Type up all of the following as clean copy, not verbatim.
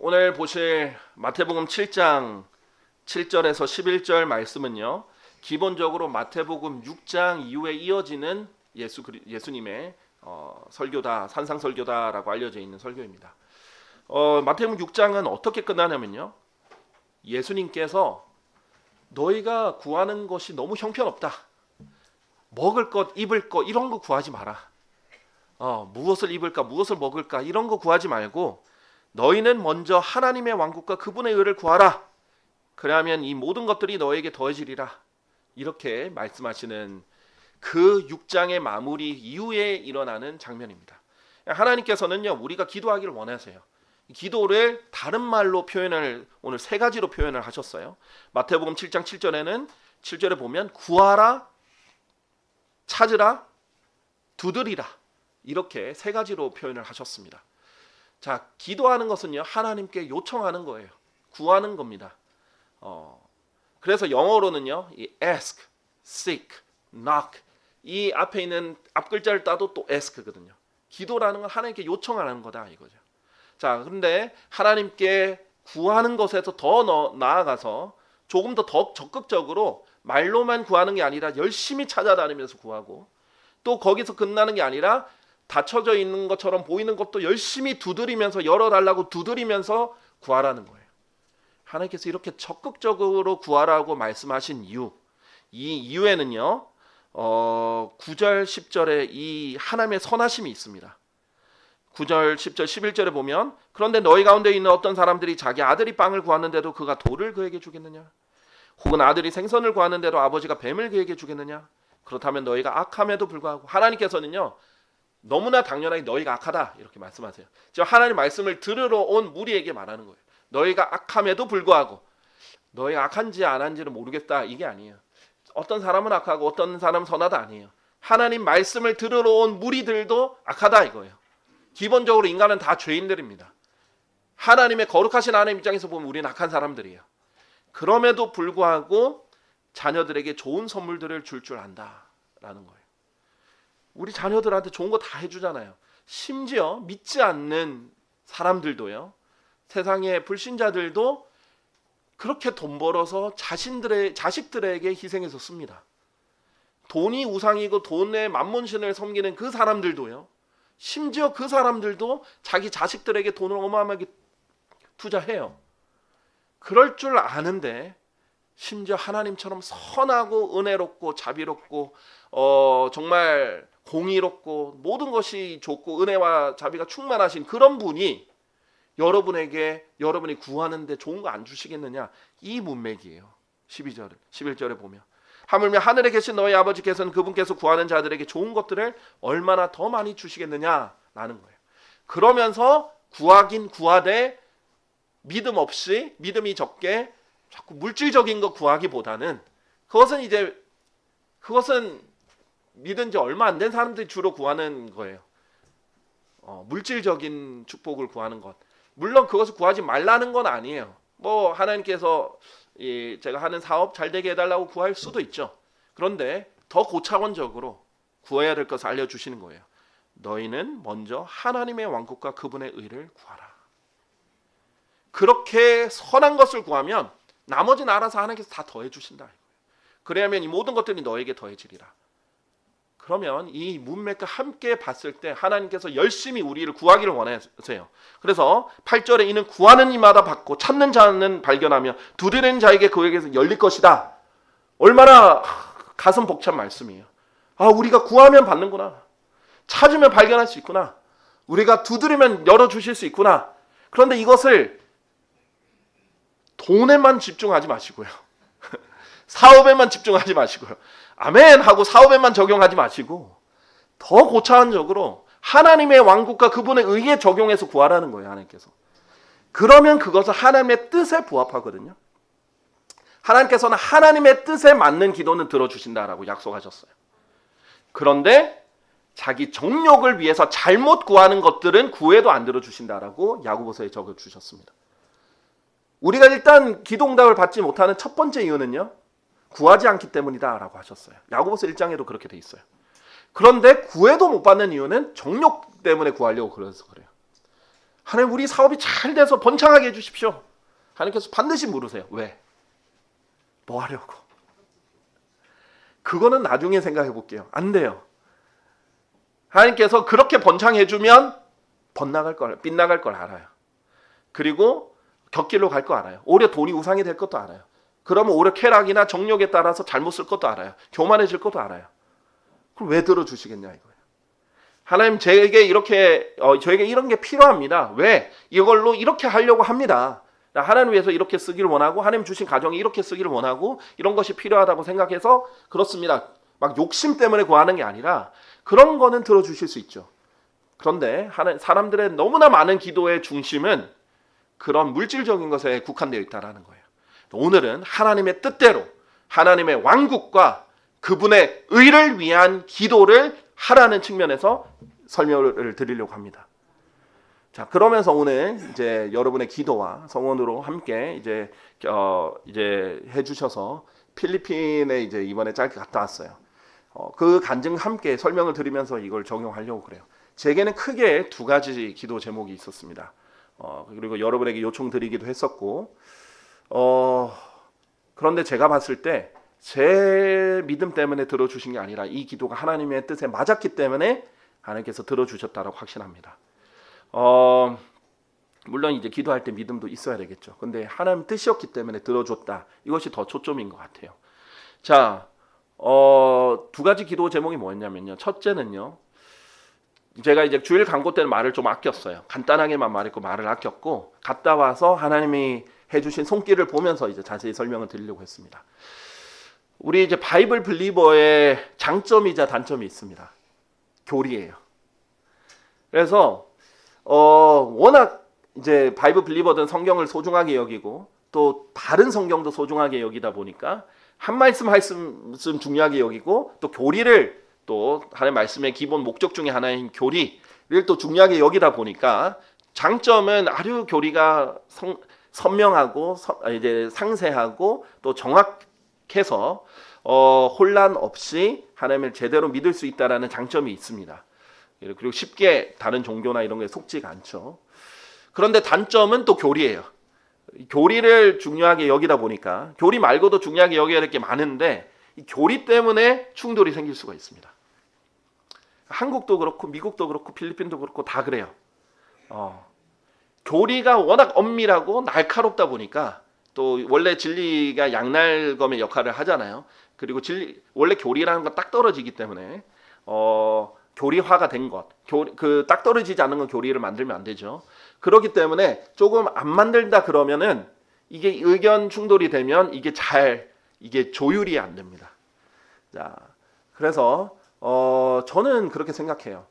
오늘 보실 마태복음 7장 7절에서 11절 말씀은요, 기본적으로 마태복음 6장 이후에 이어지는 예수님의 설교다, 산상설교다라고 알려져 있는 설교입니다. 마태복음 6장은 어떻게 끝나냐면요, 예수님께서 너희가 구하는 것이 너무 형편없다, 먹을 것, 입을 것 이런 거 구하지 마라. 무엇을 입을까, 무엇을 먹을까 이런 거 구하지 말고 너희는 먼저 하나님의 왕국과 그분의 의를 구하라. 그러면 이 모든 것들이 너에게 더해지리라. 이렇게 말씀하시는 그 6장의 마무리 이후에 일어나는 장면입니다. 하나님께서는요, 우리가 기도하기를 원하세요. 기도를 다른 말로 표현을 오늘 세 가지로 표현을 하셨어요. 마태복음 7장 7절에는 7절에 보면 구하라, 찾으라, 두드리라, 이렇게 세 가지로 표현을 하셨습니다. 자, 기도하는 것은요, 하나님께 요청하는 거예요. 구하는 겁니다. 그래서 영어로는요, 이 ask, seek, knock, 이 앞에 있는 앞 글자를 따도 또 ask거든요. 기도라는 건 하나님께 요청하는 거다 이거죠. 자, 그런데 하나님께 구하는 것에서 더 나아가서 조금 더 적극적으로 말로만 구하는 게 아니라 열심히 찾아다니면서 구하고, 또 거기서 끝나는 게 아니라 닫혀져 있는 것처럼 보이는 것도 열심히 두드리면서, 열어달라고 두드리면서 구하라는 거예요. 하나님께서 이렇게 적극적으로 구하라고 말씀하신 이유, 이 이유에는요, 9절 10절에 이 하나님의 선하심이 있습니다. 9절 10절 11절에 보면, 그런데 너희 가운데 있는 어떤 사람들이 자기 아들이 빵을 구하는데도 그가 돌을 그에게 주겠느냐? 혹은 아들이 생선을 구하는데도 아버지가 뱀을 그에게 주겠느냐? 그렇다면 너희가 악함에도 불구하고, 하나님께서는요, 너무나 당연하게 너희가 악하다 이렇게 말씀하세요. 지금 하나님 말씀을 들으러 온 무리에게 말하는 거예요. 너희가 악함에도 불구하고, 너희가 악한지 안 한지는 모르겠다 이게 아니에요. 어떤 사람은 악하고 어떤 사람은 선하다 아니에요. 하나님 말씀을 들으러 온 무리들도 악하다 이거예요. 기본적으로 인간은 다 죄인들입니다. 하나님의 거룩하신 하나님 입장에서 보면 우리는 악한 사람들이에요. 그럼에도 불구하고 자녀들에게 좋은 선물들을 줄 안다라는 거예요. 우리 자녀들한테 좋은 거 다 해주잖아요. 심지어 믿지 않는 사람들도요, 세상의 불신자들도 그렇게 돈 벌어서 자식들에게 희생해서 씁니다. 돈이 우상이고 돈의 만문신을 섬기는 그 사람들도요, 심지어 그 사람들도 자기 자식들에게 돈을 어마어마하게 투자해요. 그럴 줄 아는데 심지어 하나님처럼 선하고 은혜롭고 자비롭고 정말 공의롭고 모든 것이 좋고 은혜와 자비가 충만하신 그런 분이 여러분에게 여러분이 구하는데 좋은 거 안 주시겠느냐, 이 문맥이에요. 11절에 보면, 하물며 하늘에 계신 너희 아버지께서는 그분께서 구하는 자들에게 좋은 것들을 얼마나 더 많이 주시겠느냐라는 거예요. 그러면서 구하긴 구하되 믿음 없이, 믿음이 적게 자꾸 물질적인 거 구하기보다는, 그것은 믿은 지 얼마 안 된 사람들이 주로 구하는 거예요. 물질적인 축복을 구하는 것. 물론 그것을 구하지 말라는 건 아니에요. 하나님께서 제가 하는 사업 잘 되게 해달라고 구할 수도 있죠. 그런데 더 고차원적으로 구해야 될 것을 알려주시는 거예요. 너희는 먼저 하나님의 왕국과 그분의 의를 구하라. 그렇게 선한 것을 구하면 나머지는 알아서 하나님께서 다 더해 주신다. 그래야면 이 모든 것들이 너에게 더해지리라. 그러면 이 문맥과 함께 봤을 때 하나님께서 열심히 우리를 구하기를 원하세요. 그래서 8절에 이는 구하는 이마다 받고 찾는 자는 발견하며 두드리는 자에게 그에게서 열릴 것이다. 얼마나 가슴 벅찬 말씀이에요. 우리가 구하면 받는구나. 찾으면 발견할 수 있구나. 우리가 두드리면 열어주실 수 있구나. 그런데 이것을 돈에만 집중하지 마시고요. 사업에만 집중하지 마시고요. 아멘 하고 사업에만 적용하지 마시고 더 고차원적으로 하나님의 왕국과 그분의 의에 적용해서 구하라는 거예요. 하나님께서. 그러면 그것은 하나님의 뜻에 부합하거든요. 하나님께서는 하나님의 뜻에 맞는 기도는 들어주신다라고 약속하셨어요. 그런데 자기 정욕을 위해서 잘못 구하는 것들은 구해도 안 들어주신다라고 야고보서에 적어주셨습니다. 우리가 일단 기도응답을 받지 못하는 첫 번째 이유는요, 구하지 않기 때문이다 라고 하셨어요. 야고보서 1장에도 그렇게 돼 있어요. 그런데 구해도 못 받는 이유는 정욕 때문에 구하려고 그래서 그래요. 하나님 우리 사업이 잘 돼서 번창하게 해주십시오. 하나님께서 반드시 물으세요. 왜? 뭐 하려고? 그거는 나중에 생각해 볼게요. 안 돼요. 하나님께서 그렇게 번창해주면 빗나갈 걸 알아요. 그리고 곁길로 갈 거 알아요. 오히려 돈이 우상이 될 것도 알아요. 그러면 오히려 쾌락이나 정욕에 따라서 잘못 쓸 것도 알아요. 교만해질 것도 알아요. 그럼 왜 들어주시겠냐 이거예요. 하나님 저에게 이런 게 필요합니다. 왜? 이걸로 이렇게 하려고 합니다. 하나님 위해서 이렇게 쓰기를 원하고 하나님 주신 가정이 이렇게 쓰기를 원하고 이런 것이 필요하다고 생각해서 그렇습니다. 막 욕심 때문에 구하는 게 아니라 그런 거는 들어주실 수 있죠. 그런데 사람들의 너무나 많은 기도의 중심은 그런 물질적인 것에 국한되어 있다는 거예요. 오늘은 하나님의 뜻대로 하나님의 왕국과 그분의 의를 위한 기도를 하라는 측면에서 설명을 드리려고 합니다. 자, 그러면서 오늘 이제 여러분의 기도와 성원으로 함께 이제 해주셔서 필리핀에 이제 이번에 짧게 갔다 왔어요. 그 간증 함께 설명을 드리면서 이걸 적용하려고 그래요. 제게는 크게 두 가지 기도 제목이 있었습니다. 그리고 여러분에게 요청드리기도 했었고, 그런데 제가 봤을 때 제 믿음 때문에 들어주신 게 아니라 이 기도가 하나님의 뜻에 맞았기 때문에 하나님께서 들어주셨다라고 확신합니다. 물론 이제 기도할 때 믿음도 있어야 되겠죠. 근데 하나님 뜻이었기 때문에 들어줬다. 이것이 더 초점인 것 같아요. 자, 두 가지 기도 제목이 뭐였냐면요. 첫째는요. 제가 이제 주일 강고 때는 말을 좀 아꼈어요. 간단하게만 말했고 말을 아꼈고 갔다 와서 하나님이 해주신 손길을 보면서 이제 자세히 설명을 드리려고 했습니다. 우리 이제 바이블 빌리버의 장점이자 단점이 있습니다. 교리예요. 그래서 워낙 이제 바이블 빌리버들은 성경을 소중하게 여기고 또 다른 성경도 소중하게 여기다 보니까 한 말씀 중요하게 여기고 또 교리를 또 하나님의 말씀의 기본 목적 중에 하나인 교리를 또 중요하게 여기다 보니까 장점은 아주 교리가 선명하고 이제 상세하고 또 정확해서 혼란 없이 하나님을 제대로 믿을 수 있다라는 장점이 있습니다. 그리고 쉽게 다른 종교나 이런 게 속지가 않죠. 그런데 단점은 또 교리예요. 교리를 중요하게 여기다 보니까 교리 말고도 중요하게 여겨야 될 게 많은데 이 교리 때문에 충돌이 생길 수가 있습니다. 한국도 그렇고 미국도 그렇고 필리핀도 그렇고 다 그래요. 교리가 워낙 엄밀하고 날카롭다 보니까 또 원래 진리가 양날검의 역할을 하잖아요. 그리고 원래 교리라는 건 딱 떨어지기 때문에 교리화가 된 것, 그 딱 떨어지지 않는 건 교리를 만들면 안 되죠. 그렇기 때문에 조금 안 만들다 그러면은 이게 의견 충돌이 되면 이게 조율이 안 됩니다. 자, 그래서 저는 그렇게 생각해요.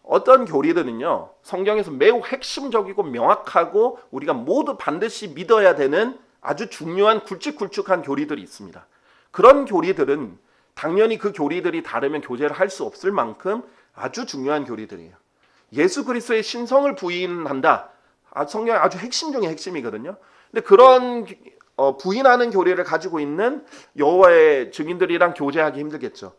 어떤 교리들은요, 성경에서 매우 핵심적이고 명확하고 우리가 모두 반드시 믿어야 되는 아주 중요한 굵직굵직한 교리들이 있습니다. 그런 교리들은 당연히 그 교리들이 다르면 교제를 할 수 없을 만큼 아주 중요한 교리들이에요. 예수 그리스도의 신성을 부인한다. 성경의 아주 핵심 중에 핵심이거든요. 근데 그런 부인하는 교리를 가지고 있는 여호와의 증인들이랑 교제하기 힘들겠죠.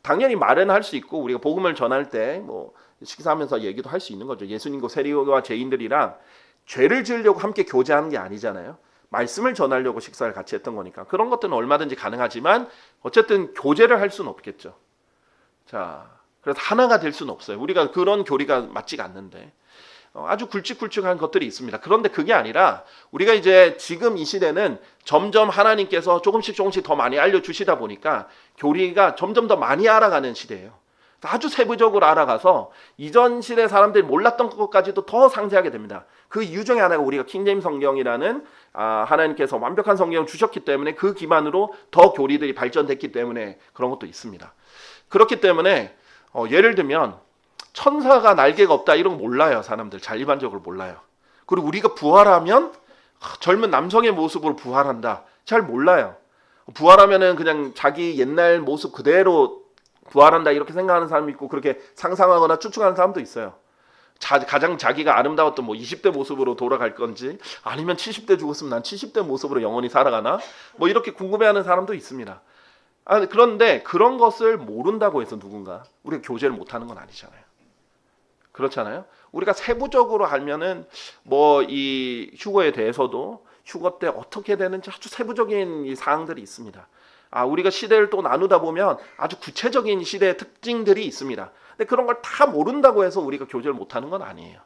당연히 말은 할 수 있고 우리가 복음을 전할 때 뭐 식사하면서 얘기도 할 수 있는 거죠. 예수님과 세리와 죄인들이랑 죄를 지으려고 함께 교제하는 게 아니잖아요. 말씀을 전하려고 식사를 같이 했던 거니까 그런 것들은 얼마든지 가능하지만 어쨌든 교제를 할 수는 없겠죠. 자, 그래서 하나가 될 수는 없어요. 우리가 그런 교리가 맞지가 않는데 아주 굵직굵직한 것들이 있습니다. 그런데 그게 아니라 우리가 이제 지금 이 시대는 점점 하나님께서 조금씩 더 많이 알려주시다 보니까 교리가 점점 더 많이 알아가는 시대예요. 아주 세부적으로 알아가서 이전 시대 사람들이 몰랐던 것까지도 더 상세하게 됩니다. 그 이유 중에 하나가 우리가 킹제임 성경이라는 하나님께서 완벽한 성경을 주셨기 때문에 그 기반으로 더 교리들이 발전됐기 때문에 그런 것도 있습니다. 그렇기 때문에 예를 들면 천사가 날개가 없다 이런 거 몰라요. 사람들 잘 일반적으로 몰라요. 그리고 우리가 부활하면 젊은 남성의 모습으로 부활한다. 잘 몰라요. 부활하면은 그냥 자기 옛날 모습 그대로 부활한다 이렇게 생각하는 사람이 있고 그렇게 상상하거나 추측하는 사람도 있어요. 가장 자기가 아름다웠던 뭐 20대 모습으로 돌아갈 건지 아니면 70대 죽었으면 난 70대 모습으로 영원히 살아가나 뭐 이렇게 궁금해하는 사람도 있습니다. 그런데 그런 것을 모른다고 해서 누군가 우리가 교제를 못하는 건 아니잖아요. 그렇잖아요. 우리가 세부적으로 알면은 뭐 이 휴거에 대해서도 휴거 때 어떻게 되는지 아주 세부적인 이 사항들이 있습니다. 우리가 시대를 또 나누다 보면 아주 구체적인 시대의 특징들이 있습니다. 근데 그런 걸 다 모른다고 해서 우리가 교제를 못하는 건 아니에요.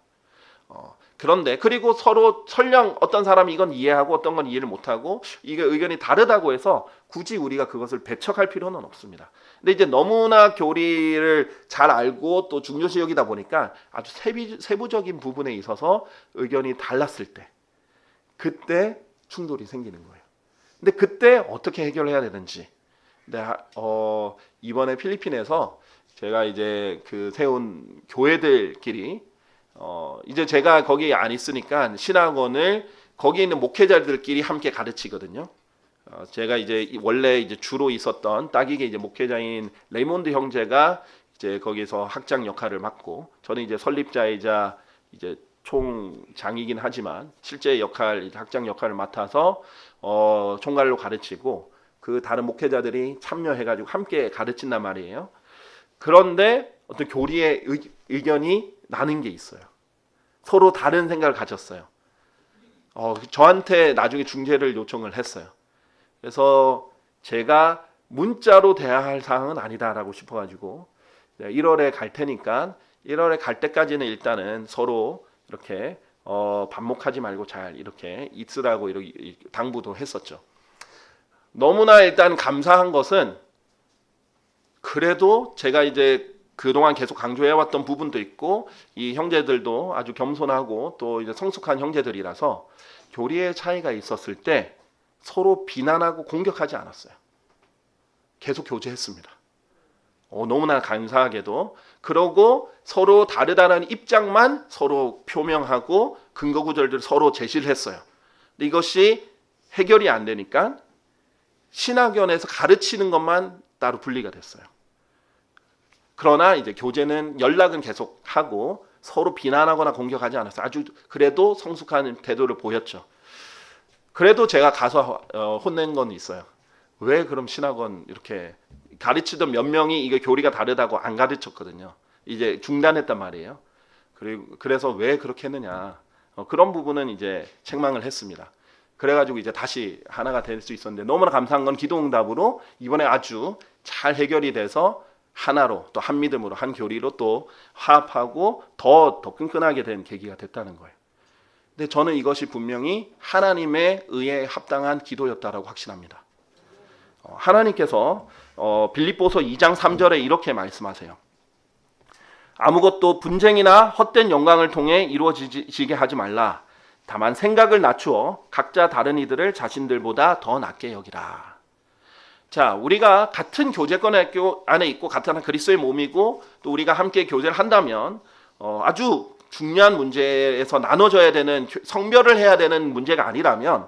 그런데 그리고 서로 설령 어떤 사람이 이건 이해하고 어떤 건 이해를 못하고 이게 의견이 다르다고 해서 굳이 우리가 그것을 배척할 필요는 없습니다. 근데 이제 너무나 교리를 잘 알고 또 중요시 여기다 보니까 아주 세부적인 부분에 있어서 의견이 달랐을 때 그때 충돌이 생기는 거예요. 근데 그때 어떻게 해결해야 되는지. 근데 이번에 필리핀에서 제가 이제 그 세운 교회들끼리 이제 제가 거기 안 있으니까 신학원을 거기 있는 목회자들끼리 함께 가르치거든요. 제가 이제 원래 이제 주로 있었던 딱이게 이제 목회자인 레이몬드 형제가 이제 거기서 학장 역할을 맡고 저는 이제 설립자이자 이제 총장이긴 하지만 실제 역할 학장 역할을 맡아서 총괄로 가르치고 그 다른 목회자들이 참여해가지고 함께 가르친단 말이에요. 그런데 어떤 교리의 의견이 나는 게 있어요. 서로 다른 생각을 가졌어요. 저한테 나중에 중재를 요청을 했어요. 그래서 제가 문자로 대화할 사항은 아니다라고 싶어가지고 1월에 갈 테니까 1월에 갈 때까지는 일단은 서로 이렇게 반목하지 말고 잘 이렇게 있으라고 이렇게 당부도 했었죠. 너무나 일단 감사한 것은 그래도 제가 이제 그동안 계속 강조해왔던 부분도 있고 이 형제들도 아주 겸손하고 또 이제 성숙한 형제들이라서 교리의 차이가 있었을 때 서로 비난하고 공격하지 않았어요. 계속 교제했습니다. 너무나 감사하게도 그러고 서로 다르다는 입장만 서로 표명하고 근거 구절들을 서로 제시를 했어요. 근데 이것이 해결이 안 되니까 신학원에서 가르치는 것만 따로 분리가 됐어요. 그러나 이제 교제는 연락은 계속 하고 서로 비난하거나 공격하지 않았어요. 아주 그래도 성숙한 태도를 보였죠. 그래도 제가 가서 혼낸 건 있어요. 왜 그럼 신학원 이렇게 가르치던 몇 명이 이게 교리가 다르다고 안 가르쳤거든요. 이제 중단했단 말이에요. 그래서 왜 그렇게 했느냐. 그런 부분은 이제 책망을 했습니다. 그래가지고 이제 다시 하나가 될 수 있었는데 너무나 감사한 건 기도응답으로 이번에 아주 잘 해결이 돼서 하나로 또 한 믿음으로 한 교리로 또 화합하고 더 끈끈하게 된 계기가 됐다는 거예요. 근데 저는 이것이 분명히 하나님의 의에 합당한 기도였다라고 확신합니다. 하나님께서 빌립보서 2장 3절에 이렇게 말씀하세요. 아무것도 분쟁이나 헛된 영광을 통해 이루어지게 하지 말라. 다만 생각을 낮추어 각자 다른 이들을 자신들보다 더 낮게 여기라. 자, 우리가 같은 교제권 안에 있고 같은 그리스도의 몸이고 또 우리가 함께 교제를 한다면 아주 중요한 문제에서 나눠져야 되는 성별을 해야 되는 문제가 아니라면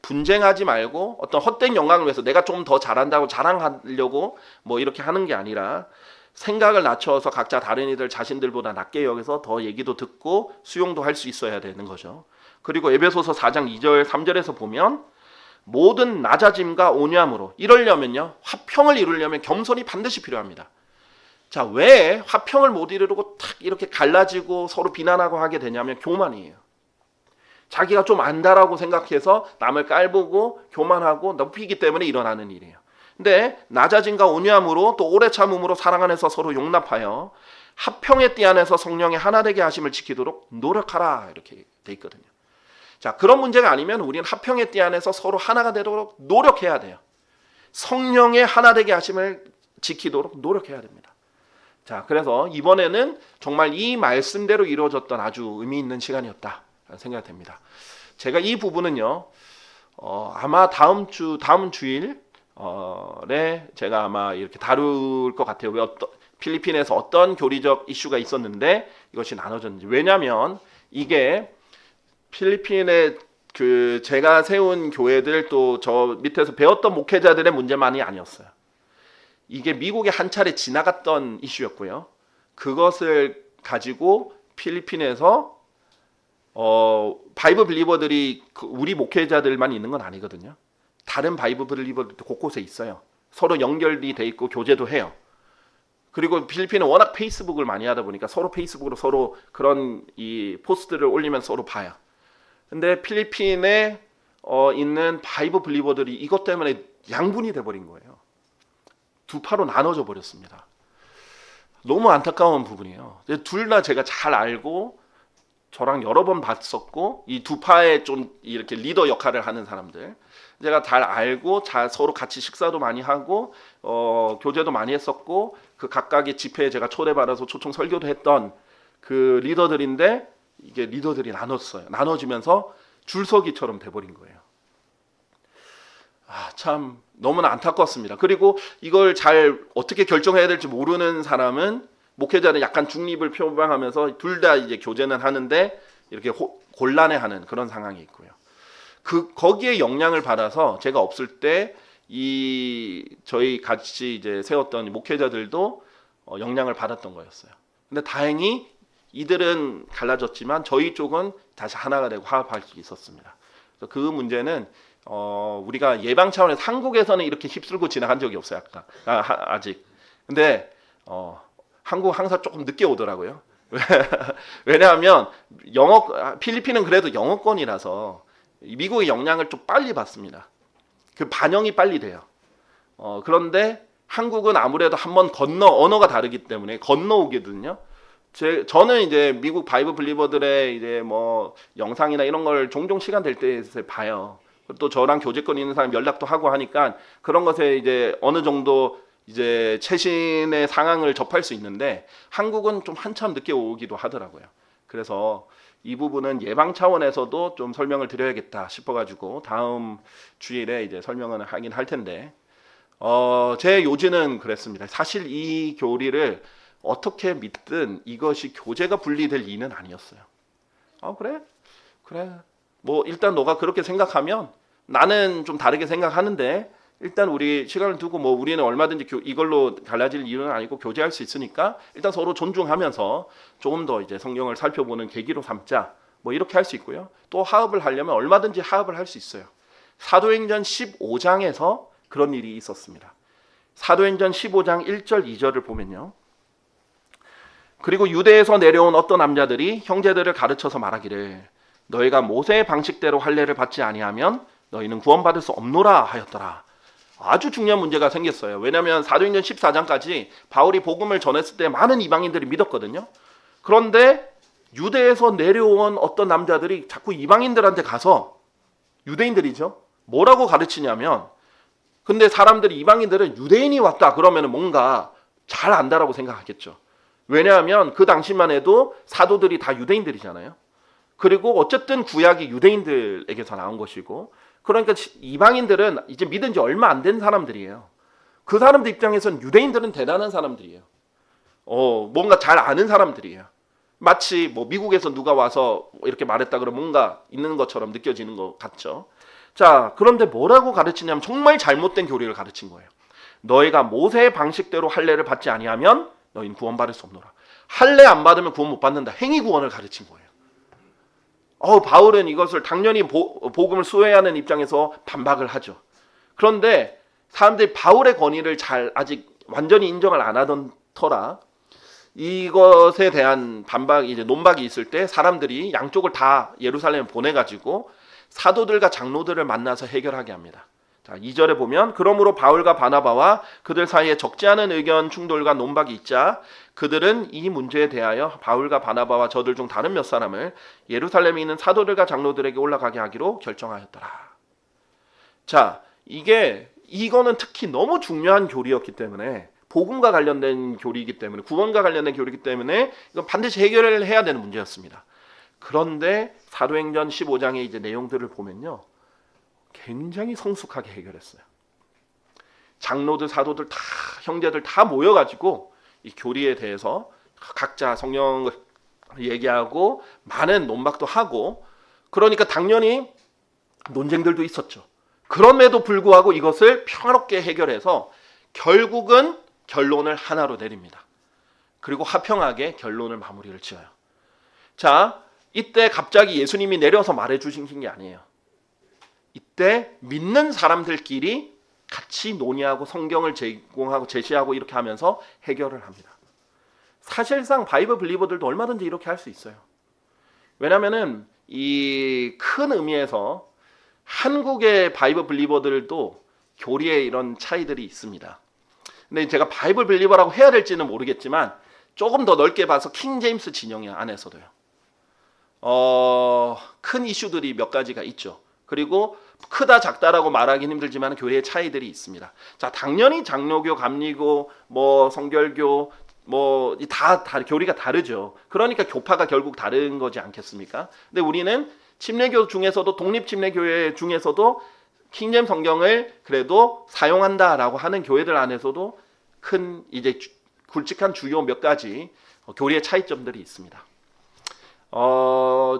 분쟁하지 말고 어떤 헛된 영광을 위해서 내가 좀 더 잘한다고 자랑하려고 뭐 이렇게 하는 게 아니라 생각을 낮춰서 각자 다른 이들 자신들보다 낮게 여기서 더 얘기도 듣고 수용도 할 수 있어야 되는 거죠. 그리고 에베소서 4장 2절 3절에서 보면 모든 낮아짐과 온유함으로 이러려면요 화평을 이루려면 겸손이 반드시 필요합니다. 자, 왜 화평을 못 이루고 탁 이렇게 갈라지고 서로 비난하고 하게 되냐면 교만이에요. 자기가 좀 안다라고 생각해서 남을 깔보고 교만하고 높이기 때문에 일어나는 일이에요. 근데 낮아짐과 온유함으로 또 오래 참음으로 사랑 안에서 서로 용납하여 화평의 띠 안에서 성령의 하나 되게 하심을 지키도록 노력하라 이렇게 돼 있거든요. 자, 그런 문제가 아니면 우리는 화평의 띠 안에서 서로 하나가 되도록 노력해야 돼요. 성령의 하나 되게 하심을 지키도록 노력해야 됩니다. 자, 그래서 이번에는 정말 이 말씀대로 이루어졌던 아주 의미 있는 시간이었다 생각이 됩니다. 제가 이 부분은요 아마 다음 주일에 제가 아마 이렇게 다룰 것 같아요. 왜 필리핀에서 어떤 교리적 이슈가 있었는데 이것이 나눠졌는지. 왜냐하면 이게 필리핀의 제가 세운 교회들 또 저 밑에서 배웠던 목회자들의 문제만이 아니었어요. 이게 미국에 한 차례 지나갔던 이슈였고요. 그것을 가지고 필리핀에서 바이블 빌리버들이 우리 목회자들만 있는 건 아니거든요. 다른 바이블 빌리버들도 곳곳에 있어요. 서로 연결이 돼 있고 교제도 해요. 그리고 필리핀은 워낙 페이스북을 많이 하다 보니까 서로 페이스북으로 서로 그런 이 포스트를 올리면 서로 봐요. 근데 필리핀에 있는 바이브 빌리버들이 이것 때문에 양분이 돼버린 거예요. 두 파로 나눠져 버렸습니다. 너무 안타까운 부분이에요. 둘 다 제가 잘 알고 저랑 여러 번 봤었고 이 두 파의 좀 이렇게 리더 역할을 하는 사람들 제가 잘 알고 서로 같이 식사도 많이 하고 교제도 많이 했었고 그 각각의 집회에 제가 초대받아서 초청 설교도 했던 그 리더들인데 이게 리더들이 나눠지면서 줄서기처럼 돼버린 거예요. 참 너무나 안타깝습니다. 그리고 이걸 잘 어떻게 결정해야 될지 모르는 사람은 목회자는 약간 중립을 표방하면서 둘 다 이제 교제는 하는데 이렇게 곤란해하는 그런 상황이 있고요. 거기에 영향을 받아서 제가 없을 때 저희 같이 이제 세웠던 목회자들도 영향을 받았던 거였어요. 근데 다행히 이들은 갈라졌지만 저희 쪽은 다시 하나가 되고 화합할 수 있었습니다. 그래서 그 문제는 우리가 예방 차원에서 한국에서는 이렇게 휩쓸고 지나간 적이 없어요. 아직. 근데 한국 항상 조금 늦게 오더라고요. 왜냐하면 필리핀은 그래도 영어권이라서 미국의 영향을 좀 빨리 받습니다. 그 반영이 빨리 돼요. 그런데 한국은 아무래도 한번 언어가 다르기 때문에 건너오거든요. 저는 이제 미국 바이브 빌리버들의 이제 뭐 영상이나 이런 걸 종종 시간 될 때 봐요. 또 저랑 교제권 있는 사람 연락도 하고 하니까 그런 것에 이제 어느 정도 이제 최신의 상황을 접할 수 있는데 한국은 좀 한참 늦게 오기도 하더라고요. 그래서 이 부분은 예방 차원에서도 좀 설명을 드려야겠다 싶어가지고 다음 주일에 이제 설명을 하긴 할 텐데 제 요지는 그랬습니다. 사실 이 교리를 어떻게 믿든 이것이 교제가 분리될 일은 아니었어요. 그래. 뭐 일단 너가 그렇게 생각하면 나는 좀 다르게 생각하는데 일단 우리 시간을 두고 뭐 우리는 얼마든지 이걸로 갈라질 일은 아니고 교제할 수 있으니까 일단 서로 존중하면서 조금 더 이제 성경을 살펴보는 계기로 삼자. 뭐 이렇게 할 수 있고요. 또 화합을 하려면 얼마든지 화합을 할 수 있어요. 사도행전 15장에서 그런 일이 있었습니다. 사도행전 15장 1절 2절을 보면요. 그리고 유대에서 내려온 어떤 남자들이 형제들을 가르쳐서 말하기를 너희가 모세의 방식대로 할례를 받지 아니하면 너희는 구원받을 수 없노라 하였더라. 아주 중요한 문제가 생겼어요. 왜냐하면 사도행전 14장까지 바울이 복음을 전했을 때 많은 이방인들이 믿었거든요. 그런데 유대에서 내려온 어떤 남자들이 자꾸 이방인들한테 가서 유대인들이죠. 뭐라고 가르치냐면 근데 사람들이 이방인들은 유대인이 왔다 그러면 뭔가 잘 안다라고 생각하겠죠. 왜냐하면 그 당시만 해도 사도들이 다 유대인들이잖아요. 그리고 어쨌든 구약이 유대인들에게서 나온 것이고 그러니까 이방인들은 이제 믿은 지 얼마 안 된 사람들이에요. 그 사람들 입장에서는 유대인들은 대단한 사람들이에요. 뭔가 잘 아는 사람들이에요. 마치 뭐 미국에서 누가 와서 이렇게 말했다 그러면 뭔가 있는 것처럼 느껴지는 것 같죠. 자, 그런데 뭐라고 가르치냐면 정말 잘못된 교리를 가르친 거예요. 너희가 모세의 방식대로 할례를 받지 아니하면 너희는 구원받을 수 없노라. 할례 안 받으면 구원 못 받는다. 행위 구원을 가르친 거예요. 바울은 이것을 당연히 복음을 수혜하는 입장에서 반박을 하죠. 그런데 사람들이 바울의 권위를 아직 완전히 인정을 안 하던 터라 이것에 대한 이제 논박이 있을 때 사람들이 양쪽을 다 예루살렘에 보내가지고 사도들과 장로들을 만나서 해결하게 합니다. 자, 2절에 보면 그러므로 바울과 바나바와 그들 사이에 적지 않은 의견 충돌과 논박이 있자 그들은 이 문제에 대하여 바울과 바나바와 저들 중 다른 몇 사람을 예루살렘에 있는 사도들과 장로들에게 올라가게 하기로 결정하였더라. 자, 이거는 특히 너무 중요한 교리였기 때문에 복음과 관련된 교리이기 때문에 구원과 관련된 교리이기 때문에 이건 반드시 해결을 해야 되는 문제였습니다. 그런데 사도행전 15장의 이제 내용들을 보면요. 굉장히 성숙하게 해결했어요. 장로들, 사도들 다 형제들 다 모여가지고 이 교리에 대해서 각자 성령을 얘기하고 많은 논박도 하고 그러니까 당연히 논쟁들도 있었죠. 그럼에도 불구하고 이것을 평화롭게 해결해서 결국은 결론을 하나로 내립니다. 그리고 화평하게 결론을 마무리를 지어요. 자, 이때 갑자기 예수님이 내려서 말해 주신 게 아니에요. 이때 믿는 사람들끼리 같이 논의하고 성경을 제공하고 제시하고 이렇게 하면서 해결을 합니다. 사실상 바이블 빌리버들도 얼마든지 이렇게 할 수 있어요. 왜냐하면은 이 큰 의미에서 한국의 바이블 빌리버들도 교리에 이런 차이들이 있습니다. 근데 제가 바이블 빌리버라고 해야 될지는 모르겠지만 조금 더 넓게 봐서 킹 제임스 진영 안에서도요. 큰 이슈들이 몇 가지가 있죠. 그리고 크다 작다라고 말하기는 힘들지만 교리의 차이들이 있습니다. 자, 당연히 장로교, 감리교, 뭐 성결교, 뭐 다 교리가 다르죠. 그러니까 교파가 결국 다른 거지 않겠습니까? 근데 우리는 침례교 중에서도 독립 침례교회 중에서도 킹제임 성경을 그래도 사용한다라고 하는 교회들 안에서도 큰 이제 굵직한 주요 몇 가지 교리의 차이점들이 있습니다.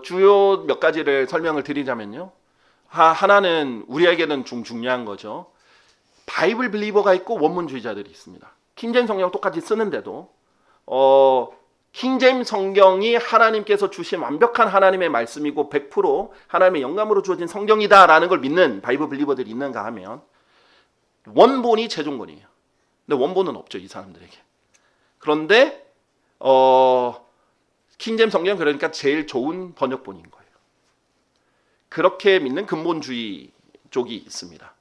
주요 몇 가지를 설명을 드리자면요. 하나는 우리에게는 중요한 거죠. 바이블 빌리버가 있고 원문주의자들이 있습니다. 킹제임 성경을 똑같이 쓰는데도 킹제임 성경이 하나님께서 주신 완벽한 하나님의 말씀이고 100% 하나님의 영감으로 주어진 성경이다라는 걸 믿는 바이블 빌리버들이 있는가 하면 원본이 최종본이에요. 근데 원본은 없죠, 이 사람들에게. 그런데 킹제임 성경 그러니까 제일 좋은 번역본인 거예요. 그렇게 믿는 근본주의 쪽이 있습니다.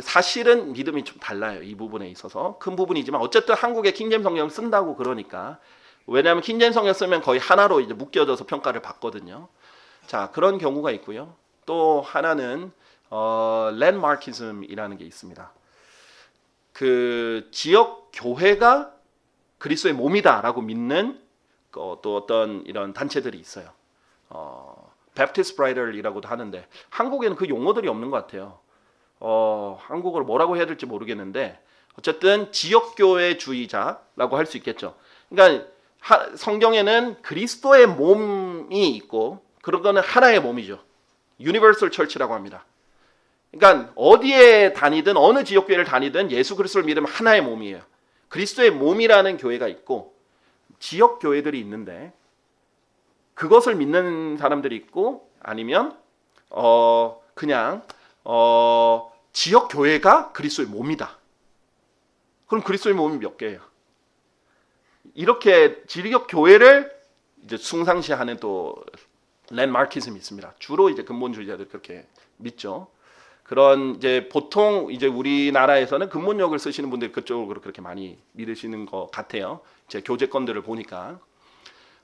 사실은 믿음이 좀 달라요. 이 부분에 있어서 큰 부분이지만 어쨌든 한국에 킹제임 성경 쓴다고 그러니까 왜냐하면 킹제임 성경 쓰면 거의 하나로 이제 묶여져서 평가를 받거든요. 자, 그런 경우가 있고요. 또 하나는 랜마키즘이라는 게 있습니다. 그 지역 교회가 그리스도의 몸이다라고 믿는 또 어떤 이런 단체들이 있어요. 베프티스트 브라이더이라고도 하는데 한국에는 그 용어들이 없는 것 같아요. 한국어로 뭐라고 해야 될지 모르겠는데 어쨌든 지역교회주의자라고 할 수 있겠죠. 그러니까 성경에는 그리스도의 몸이 있고 그런 거는 하나의 몸이죠. 유니버설 철치라고 합니다. 그러니까 어디에 다니든 어느 지역교회를 다니든 예수 그리스도를 믿으면 하나의 몸이에요. 그리스도의 몸이라는 교회가 있고 지역교회들이 있는데 그것을 믿는 사람들이 있고 아니면 그냥 지역 교회가 그리스도의 몸이다. 그럼 그리스도의 몸이 몇 개예요? 이렇게 지역 교회를 이제 숭상시하는 또 랜마키즘이 있습니다. 주로 이제 근본주의자들 그렇게 믿죠. 그런 이제 보통 이제 우리나라에서는 근본역을 쓰시는 분들이 그쪽으로 그렇게 많이 믿으시는 것 같아요. 제 교재건들을 보니까.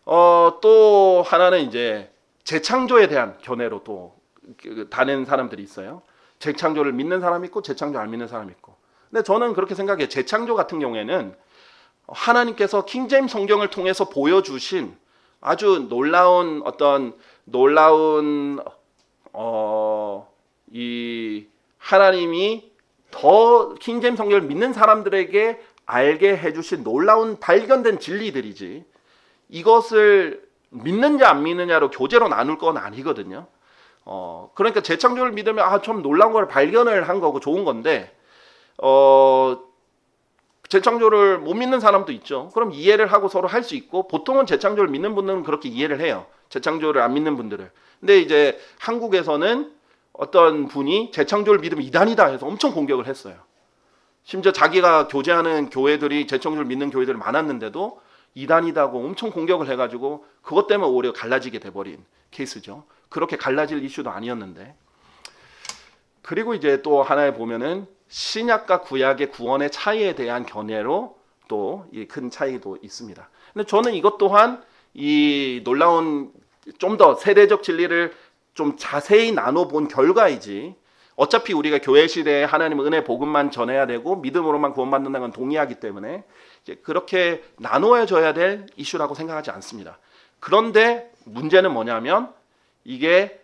또 하나는 이제 재창조에 대한 견해로 또 다른 사람들이 있어요. 재창조를 믿는 사람이 있고 재창조 안 믿는 사람이 있고. 근데 저는 그렇게 생각해요. 재창조 같은 경우에는 하나님께서 킹제임 성경을 통해서 보여주신 아주 놀라운 이 하나님이 더 킹제임 성경을 믿는 사람들에게 알게 해주신 놀라운 발견된 진리들이지 이것을 믿느냐 안 믿느냐로 교재로 나눌 건 아니거든요. 그러니까 재창조를 믿으면 좀 놀라운 걸 발견을 한 거고 좋은 건데 재창조를 못 믿는 사람도 있죠. 그럼 이해를 하고 서로 할 수 있고 보통은 재창조를 믿는 분들은 그렇게 이해를 해요. 재창조를 안 믿는 분들을. 근데 이제 한국에서는 어떤 분이 재창조를 믿으면 이단이다 해서 엄청 공격을 했어요. 심지어 자기가 교제하는 교회들이 재창조를 믿는 교회들이 많았는데도 이단이다고 엄청 공격을 해가지고 그것 때문에 오히려 갈라지게 돼버린 케이스죠. 그렇게 갈라질 이슈도 아니었는데. 그리고 이제 또 하나에 보면은 신약과 구약의 구원의 차이에 대한 견해로 또 큰 차이도 있습니다. 근데 저는 이것 또한 이 놀라운 좀 더 세대적 진리를 좀 자세히 나눠본 결과이지 어차피 우리가 교회 시대에 하나님의 은혜 복음만 전해야 되고 믿음으로만 구원받는다는 건 동의하기 때문에 이제 그렇게 나누어져야 될 이슈라고 생각하지 않습니다. 그런데 문제는 뭐냐면 이게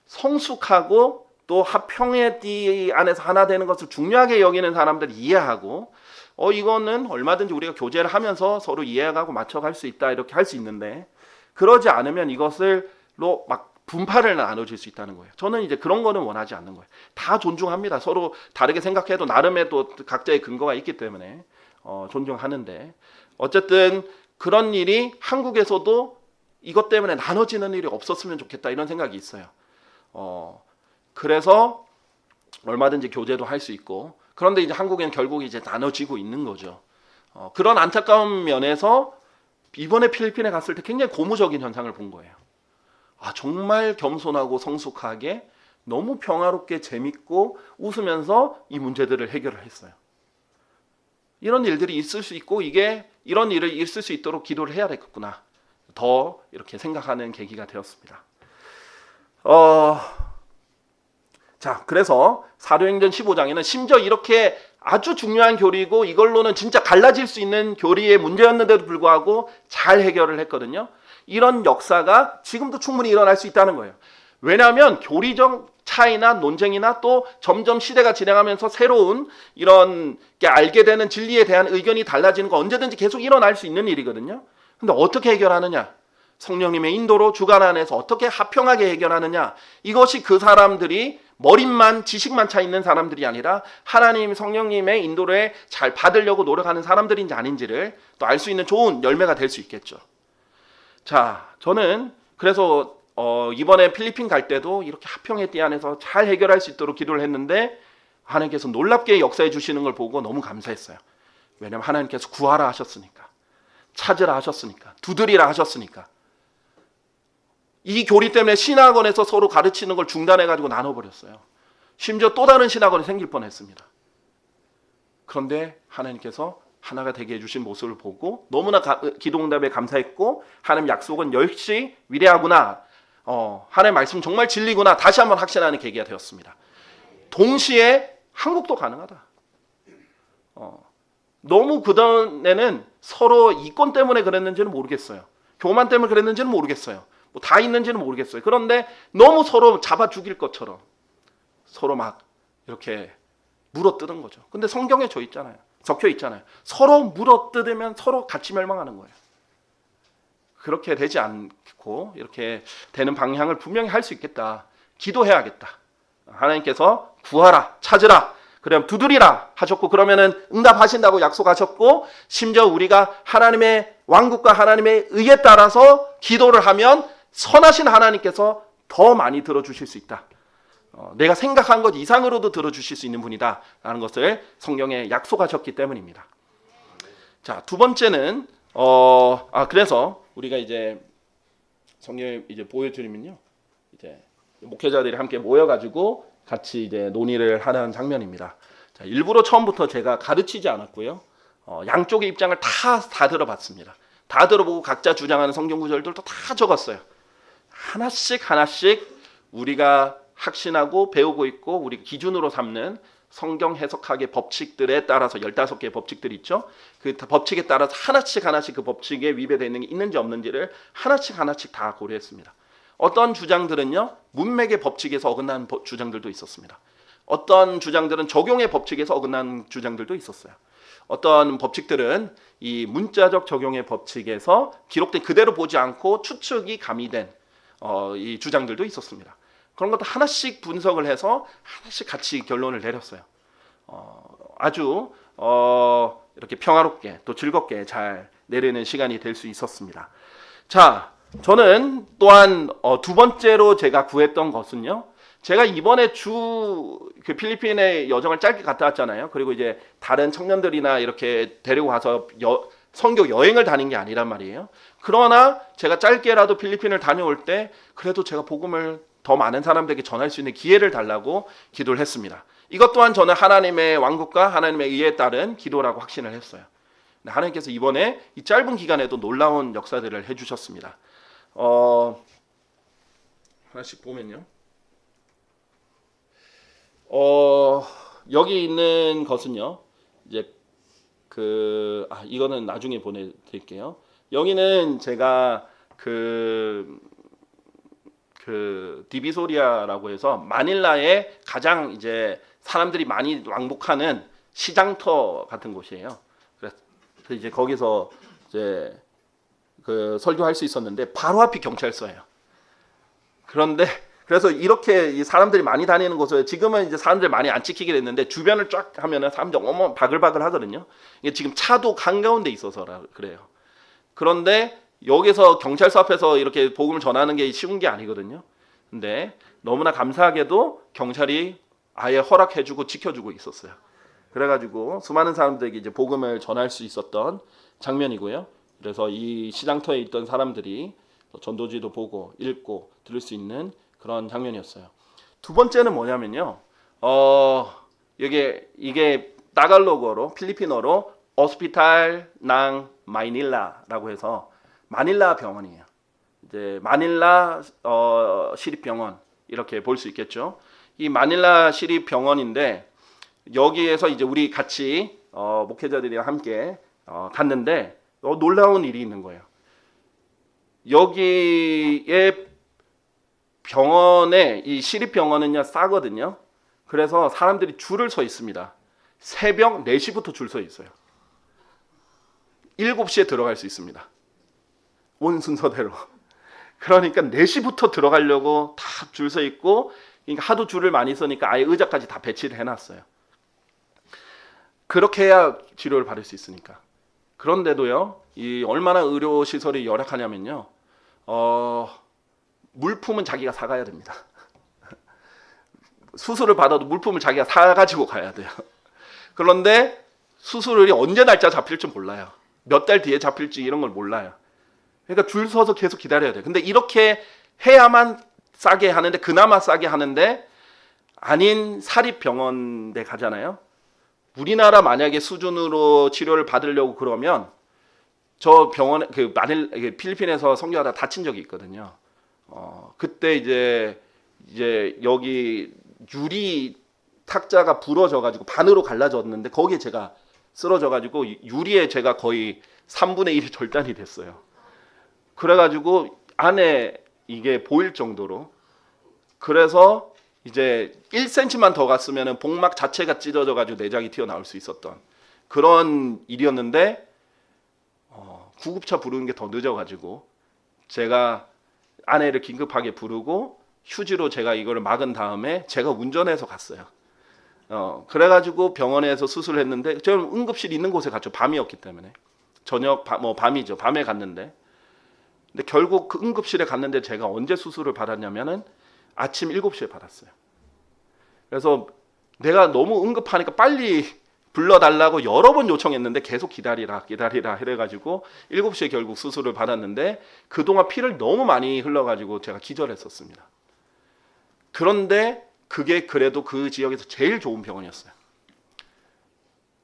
성숙하고 또 합평의 띠 안에서 하나 되는 것을 중요하게 여기는 사람들이 이해하고 이거는 얼마든지 우리가 교제를 하면서 서로 이해하고 맞춰갈 수 있다 이렇게 할 수 있는데 그러지 않으면 이것을로 막 분파를 나눠질 수 있다는 거예요. 저는 이제 그런 거는 원하지 않는 거예요. 다 존중합니다. 서로 다르게 생각해도 나름의 또 각자의 근거가 있기 때문에 존중하는데 어쨌든 그런 일이 한국에서도 이것 때문에 나눠지는 일이 없었으면 좋겠다 이런 생각이 있어요. 그래서 얼마든지 교제도 할 수 있고 그런데 이제 한국에는 결국 이제 나눠지고 있는 거죠. 그런 안타까운 면에서 이번에 필리핀에 갔을 때 굉장히 고무적인 현상을 본 거예요. 정말 겸손하고 성숙하게 너무 평화롭게 재밌고 웃으면서 이 문제들을 해결을 했어요. 이런 일들이 있을 수 있고 이런 일을 있을 수 있도록 기도를 해야 되겠구나. 더 이렇게 생각하는 계기가 되었습니다. 자, 그래서 사도행전 15장에는 심지어 이렇게 아주 중요한 교리고 이걸로는 진짜 갈라질 수 있는 교리의 문제였는데도 불구하고 잘 해결을 했거든요. 이런 역사가 지금도 충분히 일어날 수 있다는 거예요. 왜냐하면 교리적 차이나 논쟁이나 또 점점 시대가 진행하면서 새로운 이런 게 알게 되는 진리에 대한 의견이 달라지는 거 언제든지 계속 일어날 수 있는 일이거든요. 근데 어떻게 해결하느냐? 성령님의 인도로 주관 안에서 어떻게 화평하게 해결하느냐? 이것이 그 사람들이 머릿만 지식만 차 있는 사람들이 아니라 하나님 성령님의 인도를 잘 받으려고 노력하는 사람들인지 아닌지를 또 알 수 있는 좋은 열매가 될 수 있겠죠. 자, 저는 그래서 이번에 필리핀 갈 때도 이렇게 화평의 띠 안에서 잘 해결할 수 있도록 기도를 했는데 하나님께서 놀랍게 역사해 주시는 걸 보고 너무 감사했어요. 왜냐하면 하나님께서 구하라 하셨으니까, 찾으라 하셨으니까, 두드리라 하셨으니까. 이 교리 때문에 신학원에서 서로 가르치는 걸 중단해가지고 나눠버렸어요. 심지어 또 다른 신학원이 생길 뻔했습니다. 그런데 하나님께서 하나가 되게 해주신 모습을 보고 너무나 기도응답에 감사했고 하나님 약속은 역시 위대하구나. 하나님 말씀 정말 진리구나. 다시 한번 확신하는 계기가 되었습니다. 동시에 한국도 가능하다. 너무 그전에는 서로 이권 때문에 그랬는지는 모르겠어요. 교만 때문에 그랬는지는 모르겠어요. 뭐 다 있는지는 모르겠어요. 그런데 너무 서로 잡아 죽일 것처럼 서로 막 이렇게 물어뜯은 거죠. 근데 성경에 적혀 있잖아요. 서로 물어뜯으면 서로 같이 멸망하는 거예요. 그렇게 되지 않고 이렇게 되는 방향을 분명히 할 수 있겠다. 기도해야겠다. 하나님께서 구하라, 찾으라, 그럼 두드리라 하셨고 그러면은 응답하신다고 약속하셨고 심지어 우리가 하나님의 왕국과 하나님의 의에 따라서 기도를 하면 선하신 하나님께서 더 많이 들어주실 수 있다. 내가 생각한 것 이상으로도 들어주실 수 있는 분이다 라는 것을 성경에 약속하셨기 때문입니다. 자, 두 번째는 그래서 우리가 이제 성경에 이제 보여드리면요, 이제 목회자들이 함께 모여가지고 같이 이제 논의를 하는 장면입니다. 자, 일부러 처음부터 제가 가르치지 않았고요, 양쪽의 입장을 다 들어봤습니다. 다 들어보고 각자 주장하는 성경 구절들도 다 적었어요. 하나씩 우리가 확신하고 배우고 있고 우리 기준으로 삼는 성경 해석학의 법칙들에 따라서 15개의 법칙들이 있죠. 그 법칙에 따라서 하나씩 그 법칙에 위배되어 있는 게 있는지 없는지를 하나씩 다 고려했습니다. 어떤 주장들은요, 문맥의 법칙에서 어긋난 주장들도 있었습니다. 어떤 주장들은 적용의 법칙에서 어긋난 주장들도 있었어요. 어떤 법칙들은 이 문자적 적용의 법칙에서 기록된 그대로 보지 않고 추측이 가미된 이 주장들도 있었습니다. 그런 것도 하나씩 분석을 해서 하나씩 같이 결론을 내렸어요. 아주 이렇게 평화롭게 또 즐겁게 잘 내리는 시간이 될 수 있었습니다. 자, 저는 또한 두 번째로 제가 구했던 것은요, 제가 이번에 그 필리핀의 여정을 짧게 갔다 왔잖아요. 그리고 이제 다른 청년들이나 이렇게 데리고 가서 선교 여행을 다닌 게 아니란 말이에요. 그러나 제가 짧게라도 필리핀을 다녀올 때 그래도 제가 복음을 더 많은 사람들에게 전할 수 있는 기회를 달라고 기도를 했습니다. 이것 또한 저는 하나님의 왕국과 하나님의 의에 따른 기도라고 확신을 했어요. 하나님께서 이번에 이 짧은 기간에도 놀라운 역사들을 해주셨습니다. 하나씩 보면요, 여기 있는 것은요, 이제 이거는 나중에 보내드릴게요. 여기는 제가 그 디비소리아라고 해서 마닐라의 가장 이제 사람들이 많이 왕복하는 시장터 같은 곳이에요. 그래서 이제 거기서 이제 설교할 수 있었는데 바로 앞이 경찰서예요. 그래서 이렇게 사람들이 많이 다니는 곳을 지금은 이제 사람들이 많이 안 찍히게 됐는데 주변을 쫙 하면은 사람들 어머 바글바글 하거든요. 이게 지금 차도 한가운데 있어서 그래요. 그런데 여기서 경찰서 앞에서 이렇게 복음을 전하는 게 쉬운 게 아니거든요. 근데 너무나 감사하게도 경찰이 아예 허락해주고 지켜주고 있었어요. 그래가지고 수많은 사람들에게 이제 복음을 전할 수 있었던 장면이고요. 그래서 이 시장터에 있던 사람들이 전도지도 보고 읽고 들을 수 있는 그런 장면이었어요. 두 번째는 뭐냐면요. 이게 따갈로그어로 필리핀어로 호스피탈 낭 마닐라라고 해서 마닐라 병원이에요. 이제 마닐라 시립병원 이렇게 볼 수 있겠죠. 이 마닐라 시립병원인데 여기에서 이제 우리 같이 목회자들이랑 함께 갔는데 놀라운 일이 있는 거예요. 여기에 병원에 이 시립병원은요 싸거든요. 그래서 사람들이 줄을 서 있습니다. 새벽 4시부터 줄 서 있어요. 7시에 들어갈 수 있습니다. 온 순서대로. 그러니까 4시부터 들어가려고 다 줄 서 있고, 그러니까 하도 줄을 많이 서니까 아예 의자까지 다 배치를 해놨어요. 그렇게 해야 치료를 받을 수 있으니까. 그런데도요, 이 얼마나 의료 시설이 열악하냐면요, 물품은 자기가 사가야 됩니다. 수술을 받아도 물품을 자기가 사가지고 가야 돼요. 그런데 수술이 언제 날짜 잡힐지 몰라요. 몇 달 뒤에 잡힐지 이런 걸 몰라요. 그러니까 줄 서서 계속 기다려야 돼요. 근데 이렇게 해야만 싸게 하는데, 그나마 싸게 하는데, 아닌 사립병원에 가잖아요. 우리나라 만약에 수준으로 치료를 받으려고 그러면 저 병원에 필리핀에서 선교하다 다친 적이 있거든요. 그때 이제 여기 유리 탁자가 부러져가지고 반으로 갈라졌는데 거기에 제가 쓰러져가지고 유리에 제가 거의 3분의 1이 절단이 됐어요. 그래가지고 안에 이게 보일 정도로, 그래서 이제 1cm만 더 갔으면 복막 자체가 찢어져가지고 내장이 튀어나올 수 있었던 그런 일이었는데 구급차 부르는 게 더 늦어가지고 제가 아내를 긴급하게 부르고 휴지로 제가 이거를 막은 다음에 제가 운전해서 갔어요. 그래가지고 병원에서 수술을 했는데, 저는 응급실 있는 곳에 갔죠. 밤이었기 때문에. 밤이죠. 밤에 갔는데, 근데 결국 그 응급실에 갔는데 제가 언제 수술을 받았냐면은 아침 7시에 받았어요. 그래서 내가 너무 응급하니까 빨리 불러달라고 여러 번 요청했는데 계속 기다리라 이래가지고 7시에 결국 수술을 받았는데, 그동안 피를 너무 많이 흘러가지고 제가 기절했었습니다. 그런데 그게 그래도 그 지역에서 제일 좋은 병원이었어요.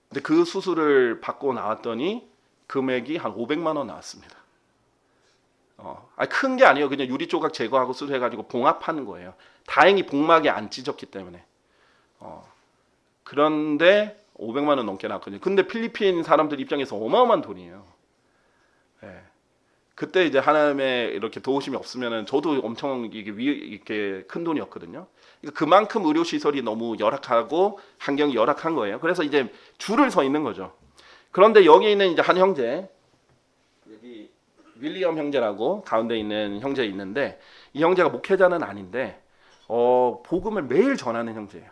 근데 그 수술을 받고 나왔더니 금액이 한 500만 원 나왔습니다. 큰 게 아니에요. 그냥 유리 조각 제거하고 수술해가지고 봉합하는 거예요. 다행히 복막이 안 찢었기 때문에. 그런데 500만 원 넘게 나왔거든요. 근데 필리핀 사람들 입장에서 어마어마한 돈이에요. 네. 그때 이제 하나님의 이렇게 도우심이 없으면은 저도 엄청 이게 큰 돈이었거든요. 그러니까 그만큼 의료 시설이 너무 열악하고 환경이 열악한 거예요. 그래서 이제 줄을 서 있는 거죠. 그런데 여기 있는 이제 한 형제, 여기 윌리엄 형제라고 가운데 있는 형제 있는데, 이 형제가 목회자는 아닌데 복음을 매일 전하는 형제예요.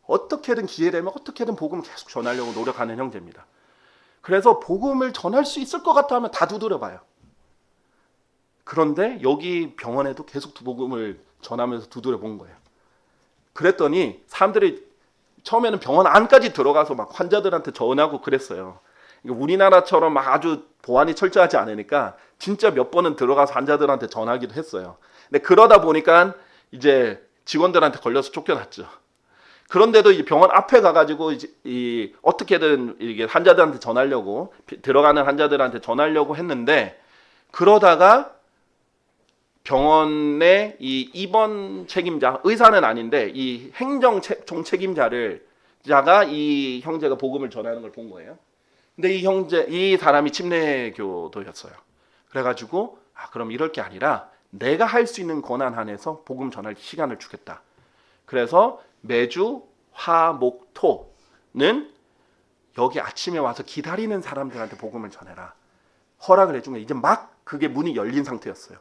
어떻게든 기회되면 어떻게든 복음을 계속 전하려고 노력하는 형제입니다. 그래서 복음을 전할 수 있을 것 같아 하면 다 두드려 봐요. 그런데 여기 병원에도 계속 복음을 전하면서 두드려 본 거예요. 그랬더니 사람들이 처음에는 병원 안까지 들어가서 막 환자들한테 전하고 그랬어요. 우리나라처럼 막 아주 보안이 철저하지 않으니까 진짜 몇 번은 들어가서 환자들한테 전하기도 했어요. 근데 그러다 보니까 이제 직원들한테 걸려서 쫓겨났죠. 그런데도 이 병원 앞에 가가지고 이 어떻게든 이게 환자들한테 전하려고, 들어가는 환자들한테 전하려고 했는데, 그러다가 병원의 이 입원 책임자, 의사는 아닌데 이 행정 총책임자가 이 형제가 복음을 전하는 걸 본 거예요. 근데 이 사람이 침례교도였어요. 그래가지고 그럼 이럴 게 아니라 내가 할 수 있는 권한 안에서 복음 전할 시간을 주겠다. 그래서 매주 화, 목, 토는 여기 아침에 와서 기다리는 사람들한테 복음을 전해라. 허락을 해준 거예요. 이제 막 그게 문이 열린 상태였어요.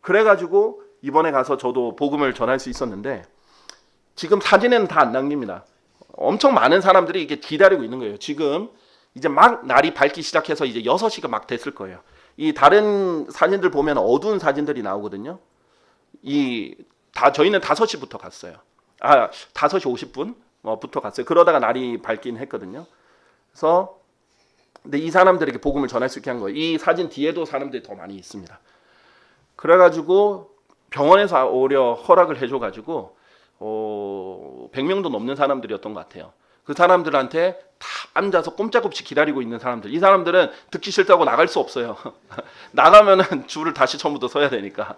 그래가지고 이번에 가서 저도 복음을 전할 수 있었는데, 지금 사진에는 다 안 남깁니다. 엄청 많은 사람들이 이게 기다리고 있는 거예요. 지금 이제 막 날이 밝기 시작해서 이제 6시가 막 됐을 거예요. 이 다른 사진들 보면 어두운 사진들이 나오거든요. 저희는 5시부터 갔어요. 5시 50분 부터 갔어요. 그러다가 날이 밝긴 했거든요. 그래서 근데 이 사람들에게 복음을 전할 수 있게 한 거예요. 이 사진 뒤에도 사람들이 더 많이 있습니다. 그래가지고 병원에서 오히려 허락을 해줘가지고 100명도 넘는 사람들이었던 것 같아요. 그 사람들한테 다 앉아서 꼼짝없이 기다리고 있는 사람들. 이 사람들은 듣기 싫다고 나갈 수 없어요. 나가면은 줄을 다시 처음부터 서야 되니까.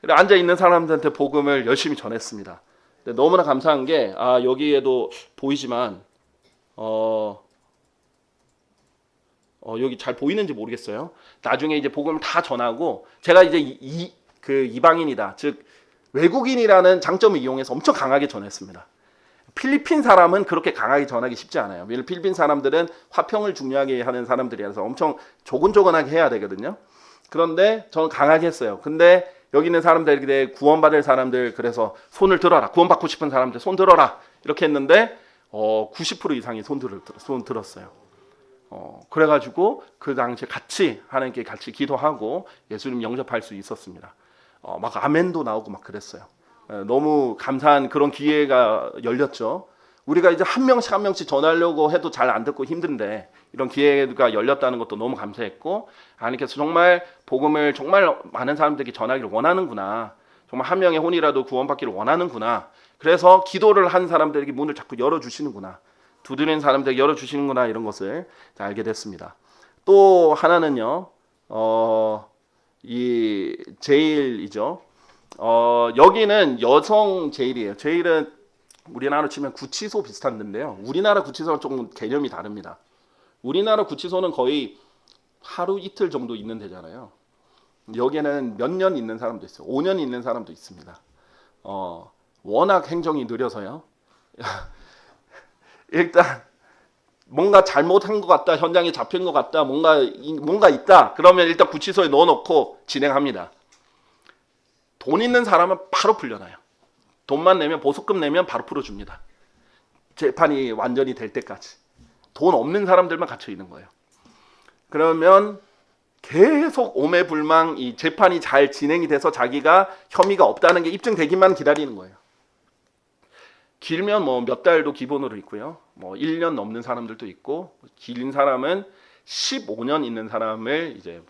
앉아 있는 사람들한테 복음을 열심히 전했습니다. 너무나 감사한 게 여기에도 보이지만 여기 잘 보이는지 모르겠어요. 나중에 이제 복음을 다 전하고 제가 이제 그 이방인이다, 즉 외국인이라는 장점을 이용해서 엄청 강하게 전했습니다. 필리핀 사람은 그렇게 강하게 전하기 쉽지 않아요. 왜냐하면 필리핀 사람들은 화평을 중요하게 하는 사람들이라서 엄청 조곤조곤하게 해야 되거든요. 그런데 저는 강하게 했어요. 근데 여기 있는 사람들에게 구원받을 사람들, 그래서 손을 들어라, 구원받고 싶은 사람들 손 들어라 이렇게 했는데 90% 이상이 손 들었어요. 그래가지고 그 당시에 같이 하나님께 같이 기도하고 예수님 영접할 수 있었습니다. 막 아멘도 나오고 막 그랬어요. 너무 감사한 그런 기회가 열렸죠. 우리가 이제 한 명씩 전하려고 해도 잘 안 듣고 힘든데 이런 기회가 열렸다는 것도 너무 감사했고, 하나님께서 정말 복음을 정말 많은 사람들에게 전하기를 원하는구나, 정말 한 명의 혼이라도 구원받기를 원하는구나, 그래서 기도를 한 사람들에게 문을 자꾸 열어주시는구나, 두드리는 사람들에게 열어주시는구나, 이런 것을 알게 됐습니다. 또 하나는요, 이 제일이죠. 여기는 여성 제일이에요. 제일은 우리나라로 치면 구치소 비슷한 데인데요. 우리나라 구치소는 조금 개념이 다릅니다. 우리나라 구치소는 거의 하루 이틀 정도 있는 데잖아요. 여기는 몇 년 있는 사람도 있어요. 5년 있는 사람도 있습니다. 워낙 행정이 느려서요. 일단 뭔가 잘못한 것 같다, 현장에 잡힌 것 같다, 뭔가 있다, 그러면 일단 구치소에 넣어놓고 진행합니다. 돈 있는 사람은 바로 풀려나요. 돈만 내면, 보석금 내면 바로 풀어줍니다. 재판이 완전히 될 때까지. 돈 없는 사람들만 갇혀 있는 거예요. 그러면 계속 오매불망 이 재판이 잘 진행이 돼서 자기가 혐의가 없다는 게 입증되기만 기다리는 거예요. 길면 뭐 몇 달도 기본으로 있고요. 뭐 1년 넘는 사람들도 있고, 긴 사람은 15년 있는 사람을 이제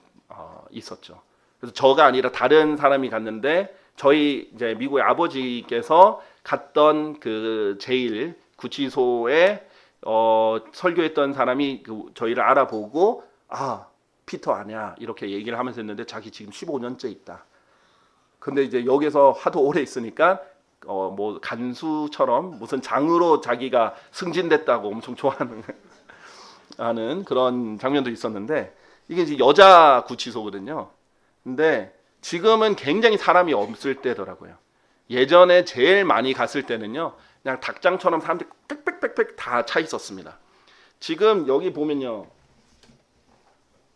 있었죠. 그래서 저가 아니라 다른 사람이 갔는데, 저희 이제 미국의 아버지께서 갔던 그 제일 구치소에 설교했던 사람이 저희를 알아보고 피터 아냐 이렇게 얘기를 하면서 했는데, 자기 지금 15년째 있다. 근데 이제 여기서 하도 오래 있으니까 뭐 간수처럼 무슨 장으로 자기가 승진됐다고 엄청 좋아하는 하는 그런 장면도 있었는데, 이게 이제 여자 구치소거든요. 근데 지금은 굉장히 사람이 없을 때더라고요. 예전에 제일 많이 갔을 때는요, 그냥 닭장처럼 사람들이 빽빽빽빽 다 차 있었습니다. 지금 여기 보면요,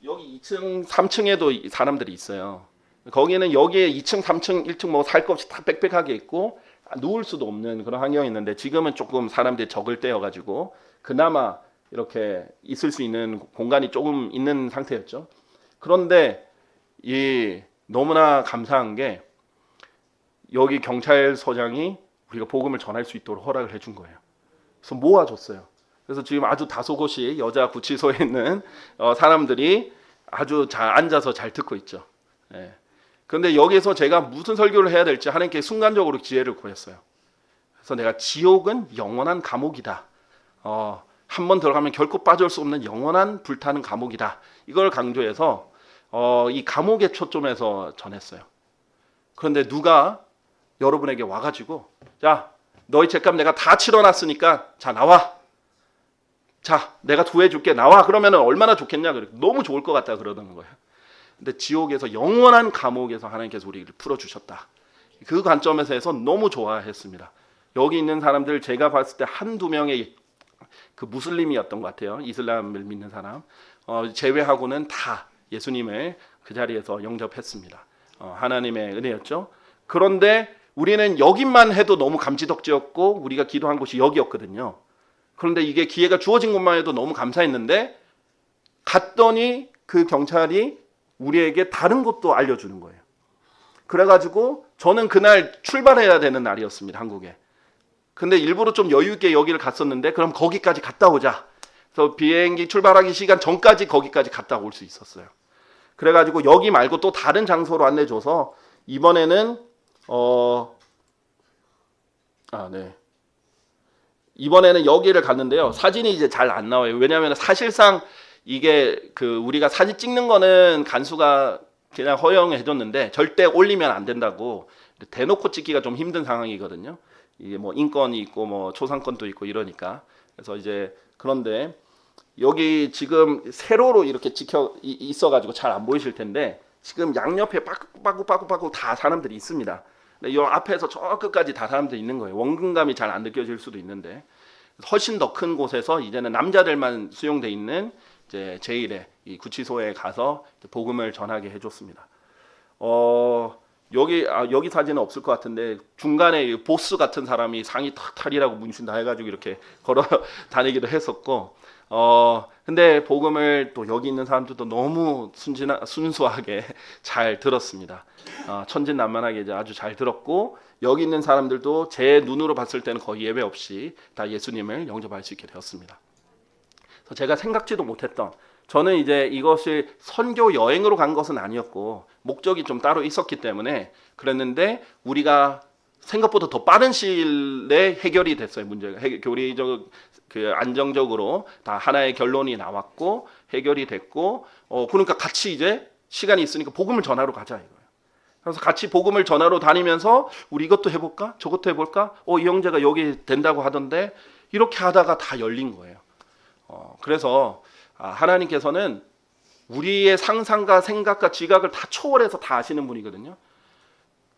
여기 2층, 3층에도 사람들이 있어요. 거기는 여기에 2층, 3층, 1층 뭐 살 거 없이 다 빽빽하게 있고 누울 수도 없는 그런 환경이 있는데, 지금은 조금 사람들이 적을 때여가지고 그나마 이렇게 있을 수 있는 공간이 조금 있는 상태였죠. 그런데 너무나 감사한 게, 여기 경찰서장이 우리가 복음을 전할 수 있도록 허락을 해준 거예요. 그래서 모아줬어요. 그래서 지금 아주 다소곳이 여자 구치소에 있는 사람들이 아주 잘 앉아서 잘 듣고 있죠. 그런데 여기서 제가 무슨 설교를 해야 될지 하나님께 순간적으로 지혜를 구했어요. 그래서 내가 지옥은 영원한 감옥이다. 한 번 들어가면 결코 빠질 수 없는 영원한 불타는 감옥이다. 이걸 강조해서 이 감옥의 초점에서 전했어요. 그런데 누가 여러분에게 와가지고, 자, 너희 죄값 내가 다 치러놨으니까 자 나와. 자, 내가 구해줄게, 나와. 그러면 얼마나 좋겠냐. 너무 좋을 것 같다 그러는 거예요. 근데 지옥에서, 영원한 감옥에서 하나님께서 우리를 풀어주셨다. 그 관점에서 해서 너무 좋아했습니다. 여기 있는 사람들 제가 봤을 때 한두 명의 그 무슬림이었던 것 같아요. 이슬람을 믿는 사람 제외하고는 다 예수님을 그 자리에서 영접했습니다. 하나님의 은혜였죠. 그런데 우리는 여기만 해도 너무 감지덕지였고, 우리가 기도한 곳이 여기였거든요. 그런데 이게 기회가 주어진 것만 해도 너무 감사했는데, 갔더니 그 경찰이 우리에게 다른 것도 알려주는 거예요. 그래가지고 저는 그날 출발해야 되는 날이었습니다. 한국에. 근데 일부러 좀 여유 있게 여기를 갔었는데 그럼 거기까지 갔다 오자. 그래서 비행기 출발하기 시간 전까지 거기까지 갔다 올 수 있었어요. 그래가지고 여기 말고 또 다른 장소로 안내줘서 이번에는 이번에는 여기를 갔는데요. 사진이 이제 잘 안 나와요. 왜냐하면 사실상 이게 우리가 사진 찍는 거는 간수가 그냥 허용해줬는데 절대 올리면 안 된다고 대놓고 찍기가 좀 힘든 상황이거든요. 이게 뭐 인권이 있고 뭐 초상권도 있고 이러니까. 그래서 이제 그런데 여기 지금 세로로 이렇게 찍혀 있어가지고 잘 안 보이실 텐데 지금 양옆에 빠꾸빠꾸 다 사람들이 있습니다. 이 앞에서 저 끝까지 다 사람들이 있는 거예요. 원근감이 잘 안 느껴질 수도 있는데 훨씬 더 큰 곳에서 이제는 남자들만 수용돼 있는 이제 제1의 이 구치소에 가서 복음을 전하게 해줬습니다. 여기 사진은 없을 것 같은데 중간에 보스 같은 사람이 상의 탁 탈이라고 문신다 해가지고 이렇게 걸어 다니기도 했었고 근데 복음을 또 여기 있는 사람들도 너무 순수하게 잘 들었습니다. 천진난만하게 이제 아주 잘 들었고 여기 있는 사람들도 제 눈으로 봤을 때는 거의 예외 없이 다 예수님을 영접할 수 있게 되었습니다. 그래서 제가 생각지도 못했던 저는 이제 이것이 선교 여행으로 간 것은 아니었고 목적이 좀 따로 있었기 때문에 그랬는데 우리가 생각보다 더 빠른 시일 내에 해결이 됐어요. 문제가 교리적 안정적으로 다 하나의 결론이 나왔고 해결이 됐고 그러니까 같이 이제 시간이 있으니까 복음을 전하러 가자 이거예요. 그래서 같이 복음을 전하러 다니면서 우리 이것도 해볼까 저것도 해볼까 이 형제가 여기 된다고 하던데 이렇게 하다가 다 열린 거예요. 그래서 하나님께서는 우리의 상상과 생각과 지각을 다 초월해서 다 아시는 분이거든요.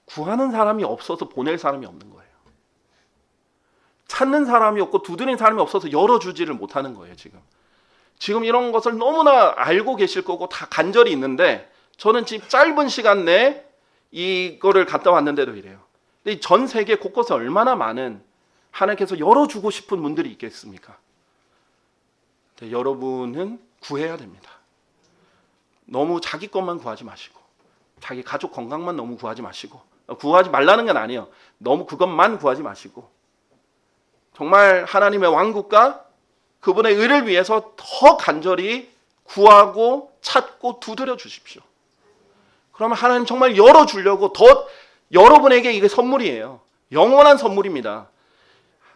구하는 사람이 없어서 보낼 사람이 없는 거예요. 찾는 사람이 없고 두드린 사람이 없어서 열어주지를 못하는 거예요. 지금 이런 것을 너무나 알고 계실 거고 다 간절히 있는데 저는 지금 짧은 시간 내에 이거를 갔다 왔는데도 이래요. 근데 전 세계 곳곳에 얼마나 많은 하나님께서 열어주고 싶은 분들이 있겠습니까? 여러분은 구해야 됩니다. 너무 자기 것만 구하지 마시고 자기 가족 건강만 너무 구하지 마시고 구하지 말라는 건 아니에요. 너무 그것만 구하지 마시고 정말 하나님의 왕국과 그분의 의를 위해서 더 간절히 구하고 찾고 두드려 주십시오. 그러면 하나님 정말 열어주려고 더 여러분에게 이게 선물이에요. 영원한 선물입니다.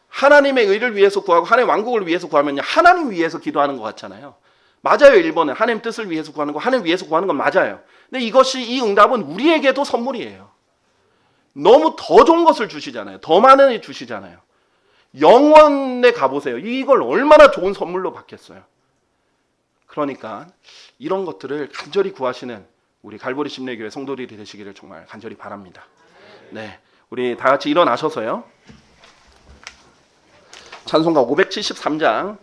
하나님의 의를 위해서 구하고 하나님의 왕국을 위해서 구하면요 하나님 위해서 기도하는 것 같잖아요. 맞아요. 1번은 하나님 뜻을 위해서 구하는 거 하나님 위해서 구하는 건 맞아요. 근데 이 응답은 우리에게도 선물이에요. 너무 더 좋은 것을 주시잖아요. 더 많은 일 주시잖아요. 영원에 가보세요. 이걸 얼마나 좋은 선물로 받겠어요. 그러니까 이런 것들을 간절히 구하시는 우리 갈보리 심례교회 성도들이 되시기를 정말 간절히 바랍니다. 네, 우리 다 같이 일어나셔서요. 찬송가 573장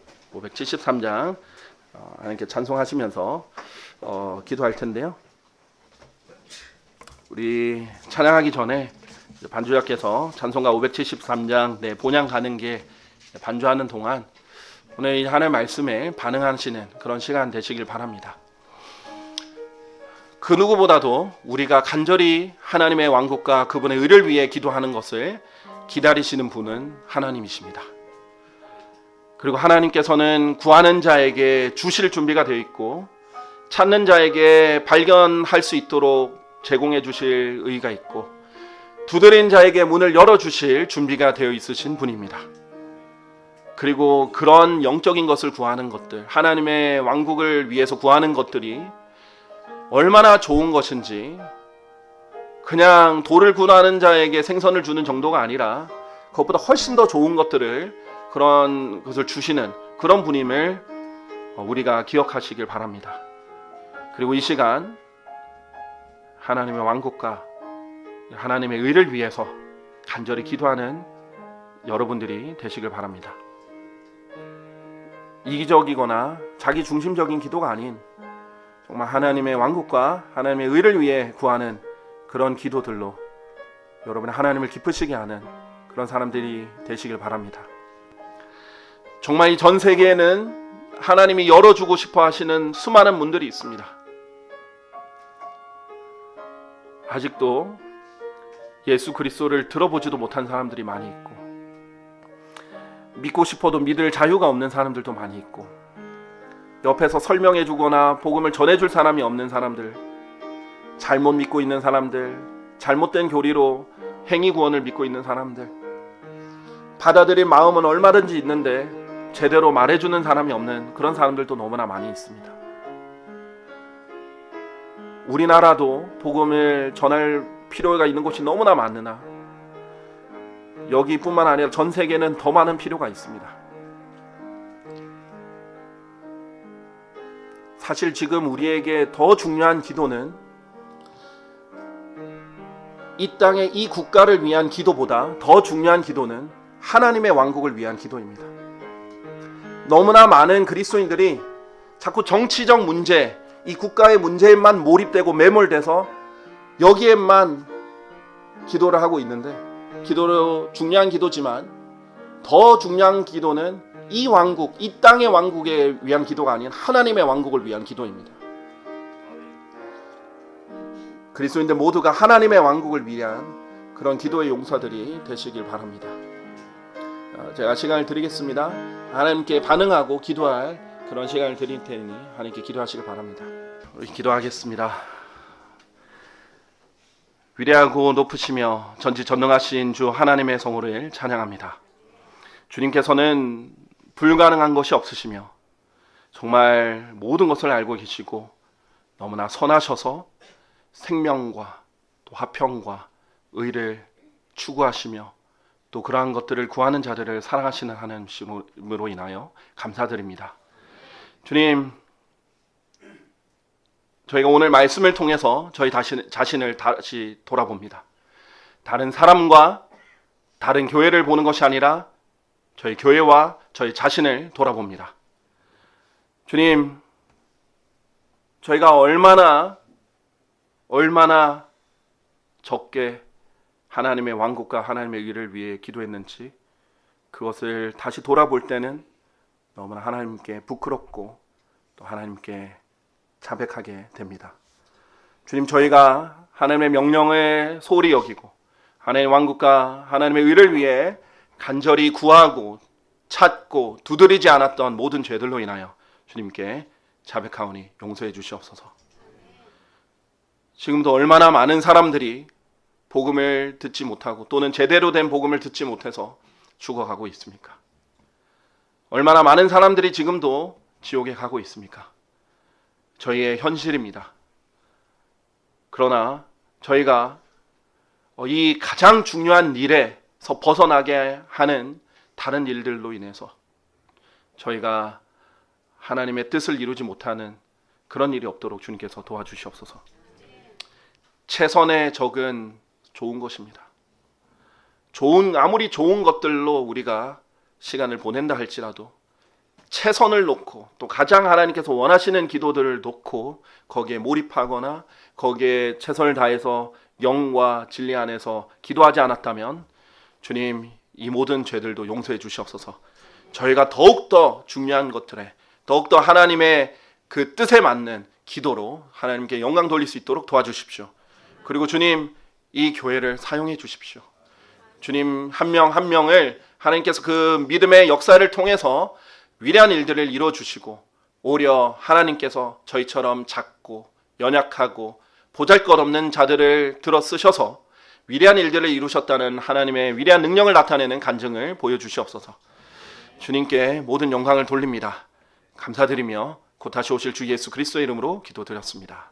하나님께 찬송하시면서 기도할 텐데요. 우리 찬양하기 전에 반주자께서 찬송가 573장 본향 가는 게 반주하는 동안 오늘 이 하나님의 말씀에 반응하시는 그런 시간 되시길 바랍니다. 그 누구보다도 우리가 간절히 하나님의 왕국과 그분의 의를 위해 기도하는 것을 기다리시는 분은 하나님이십니다. 그리고 하나님께서는 구하는 자에게 주실 준비가 되어 있고 찾는 자에게 발견할 수 있도록 제공해 주실 의가 있고 두드린 자에게 문을 열어주실 준비가 되어 있으신 분입니다. 그리고 그런 영적인 것을 구하는 것들, 하나님의 왕국을 위해서 구하는 것들이 얼마나 좋은 것인지 그냥 돌을 구하는 자에게 생선을 주는 정도가 아니라 그것보다 훨씬 더 좋은 그런 것을 주시는 그런 분임을 우리가 기억하시길 바랍니다. 그리고 이 시간 하나님의 왕국과 하나님의 의를 위해서 간절히 기도하는 여러분들이 되시길 바랍니다. 이기적이거나 자기 중심적인 기도가 아닌 정말 하나님의 왕국과 하나님의 의를 위해 구하는 그런 기도들로 여러분의 하나님을 기쁘시게 하는 그런 사람들이 되시길 바랍니다. 정말 이 전 세계에는 하나님이 열어주고 싶어 하시는 수많은 문들이 있습니다. 아직도 예수 그리스도를 들어보지도 못한 사람들이 많이 있고 믿고 싶어도 믿을 자유가 없는 사람들도 많이 있고, 옆에서 설명해 주거나 복음을 전해줄 사람이 없는 사람들, 잘못 믿고 있는 사람들, 잘못된 교리로 행위 구원을 믿고 있는 사람들, 받아들일 마음은 얼마든지 있는데 제대로 말해주는 사람이 없는 그런 사람들도 너무나 많이 있습니다. 우리나라도 복음을 전할 필요가 있는 곳이 너무나 많으나 여기뿐만 아니라 전 세계는 더 많은 필요가 있습니다. 사실 지금 우리에게 더 중요한 기도는 이 땅의 이 국가를 위한 기도보다 더 중요한 기도는 하나님의 왕국을 위한 기도입니다. 너무나 많은 그리스도인들이 자꾸 정치적 문제, 이 국가의 문제에만 몰입되고 매몰돼서 여기에만 기도를 하고 있는데, 기도로 중요한 기도지만 더 중요한 기도는 이 왕국, 이 땅의 왕국에 위한 기도가 아닌 하나님의 왕국을 위한 기도입니다. 그리스도인들 모두가 하나님의 왕국을 위한 그런 기도의 용사들이 되시길 바랍니다. 제가 시간을 드리겠습니다. 하나님께 반응하고 기도할 그런 시간을 드릴 테니 하나님께 기도하시길 바랍니다. 우리 기도하겠습니다. 위대하고 높으시며 전지전능하신 주 하나님의 성호를 찬양합니다. 주님께서는 불가능한 것이 없으시며 정말 모든 것을 알고 계시고 너무나 선하셔서 생명과 또 화평과 의를 추구하시며 또 그러한 것들을 구하는 자들을 사랑하시는 하나님으로 인하여 감사드립니다. 주님, 저희가 오늘 말씀을 통해서 저희 자신을 다시 돌아봅니다. 다른 사람과 다른 교회를 보는 것이 아니라 저희 교회와 저희 자신을 돌아봅니다. 주님, 저희가 얼마나 적게 하나님의 왕국과 하나님의 의를 위해 기도했는지 그것을 다시 돌아볼 때는 너무나 하나님께 부끄럽고 또 하나님께 자백하게 됩니다. 주님, 저희가 하나님의 명령을 소홀히 여기고 하나님의 왕국과 하나님의 의를 위해 간절히 구하고 찾고 두드리지 않았던 모든 죄들로 인하여 주님께 자백하오니 용서해 주시옵소서. 지금도 얼마나 많은 사람들이 복음을 듣지 못하고 또는 제대로 된 복음을 듣지 못해서 죽어가고 있습니까? 얼마나 많은 사람들이 지금도 지옥에 가고 있습니까? 저희의 현실입니다. 그러나 저희가 이 가장 중요한 일에서 벗어나게 하는 다른 일들로 인해서 저희가 하나님의 뜻을 이루지 못하는 그런 일이 없도록 주님께서 도와주시옵소서. 최선의 적은 좋은 것입니다. 아무리 좋은 것들로 우리가 시간을 보낸다 할지라도 최선을 놓고 또 가장 하나님께서 원하시는 기도들을 놓고 거기에 몰입하거나 거기에 최선을 다해서 영과 진리 안에서 기도하지 않았다면 주님, 이 모든 죄들도 용서해 주시옵소서. 저희가 더욱더 중요한 것들에 더욱더 하나님의 그 뜻에 맞는 기도로 하나님께 영광 돌릴 수 있도록 도와주십시오. 그리고 주님, 이 교회를 사용해 주십시오. 주님, 한 명 한 명을 하나님께서 그 믿음의 역사를 통해서 위대한 일들을 이루어 주시고 오히려 하나님께서 저희처럼 작고 연약하고 보잘것없는 자들을 들어 쓰셔서 위대한 일들을 이루셨다는 하나님의 위대한 능력을 나타내는 간증을 보여주시옵소서. 주님께 모든 영광을 돌립니다. 감사드리며 곧 다시 오실 주 예수 그리스도의 이름으로 기도드렸습니다.